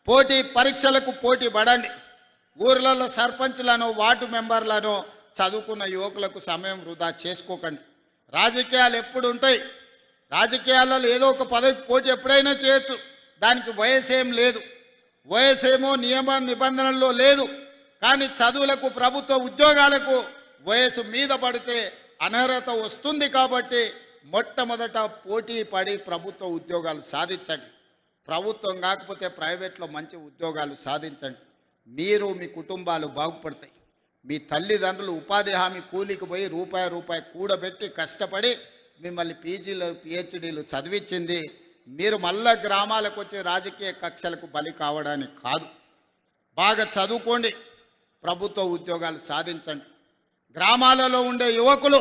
పోటీ పరీక్షలకు పోటీ పడండి. ఊర్లలో సర్పంచులను వార్డు మెంబర్లను చదువుకున్న యువకులకు సమయం వృధా చేసుకోకండి. రాజకీయాలు ఎప్పుడు ఉంటాయి. రాజకీయాలలో ఏదో ఒక పదవికి పోటీ ఎప్పుడైనా చేయొచ్చు. దానికి వయసేం లేదు. వయసేమో నియమ నిబంధనల్లో లేదు. కానీ చదువులకు ప్రభుత్వ ఉద్యోగాలకు వయసు మీద పడితే అనర్హత వస్తుంది. కాబట్టి మొట్టమొదట పోటీ పడి ప్రభుత్వ ఉద్యోగాలు సాధించండి. ప్రభుత్వం కాకపోతే ప్రైవేట్లో మంచి ఉద్యోగాలు సాధించండి. మీరు మీ కుటుంబాలు బాగుపడతాయి. మీ తల్లిదండ్రులు ఉపాధి హామీ కూలికి పోయి రూపాయి కూడబెట్టి కష్టపడి మిమ్మల్ని పీజీలు పిహెచ్డీలు చదివించింది మీరు మళ్ళా గ్రామాలకు వచ్చి రాజకీయ కక్షలకు బలి కావడానికి కాదు. బాగా చదువుకోండి, ప్రభుత్వ ఉద్యోగాలు సాధించండి. గ్రామాలలో ఉండే యువకులు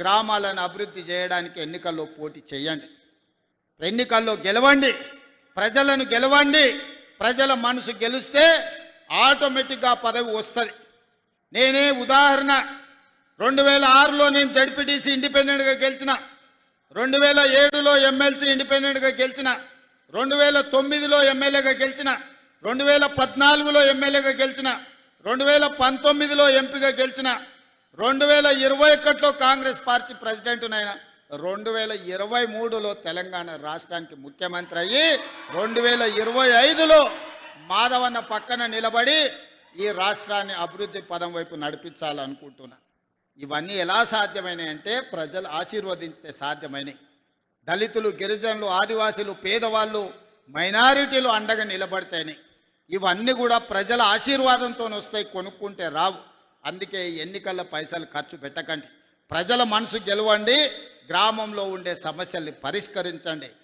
గ్రామాలను అభివృద్ధి చేయడానికి ఎన్నికల్లో పోటీ చేయండి. ఎన్నికల్లో గెలవండి, ప్రజలను గెలవండి. ప్రజల మనసు గెలిస్తే ఆటోమేటిక్గా పదవి వస్తుంది. నేనే ఉదాహరణ 2006లో నేను జడ్పీటీసీ ఇండిపెండెంట్గా గెలిచిన, 2007లో ఎమ్మెల్సీ ఇండిపెండెంట్గా గెలిచిన, 2009లో ఎమ్మెల్యేగా గెలిచిన, 2014లో ఎమ్మెల్యేగా గెలిచిన, 2019లో ఎంపీగా గెలిచిన, 2021లో కాంగ్రెస్ పార్టీ ప్రెసిడెంట్నైనా, 2023లో తెలంగాణ రాష్ట్రానికి ముఖ్యమంత్రి అయ్యి 2025లో మాధవన్న పక్కన నిలబడి ఈ రాష్ట్రాన్ని అభివృద్ధి పదం వైపు నడిపించాలనుకుంటున్నా. ఇవన్నీ ఎలా సాధ్యమైనాయంటే ప్రజలు ఆశీర్వదించితే సాధ్యమైనాయి. దళితులు, గిరిజనులు, ఆదివాసీలు, పేదవాళ్ళు, మైనారిటీలు అండగా నిలబడితేనే ఇవన్నీ కూడా ప్రజల ఆశీర్వాదంతో వస్తాయి, కొనుక్కుంటే రావు. అందుకే ఎన్నికల్లో పైసలు ఖర్చు పెట్టకండి. ప్రజల మనసు గెలవండి, గ్రామంలో ఉండే సమస్యల్ని పరిష్కరించండి.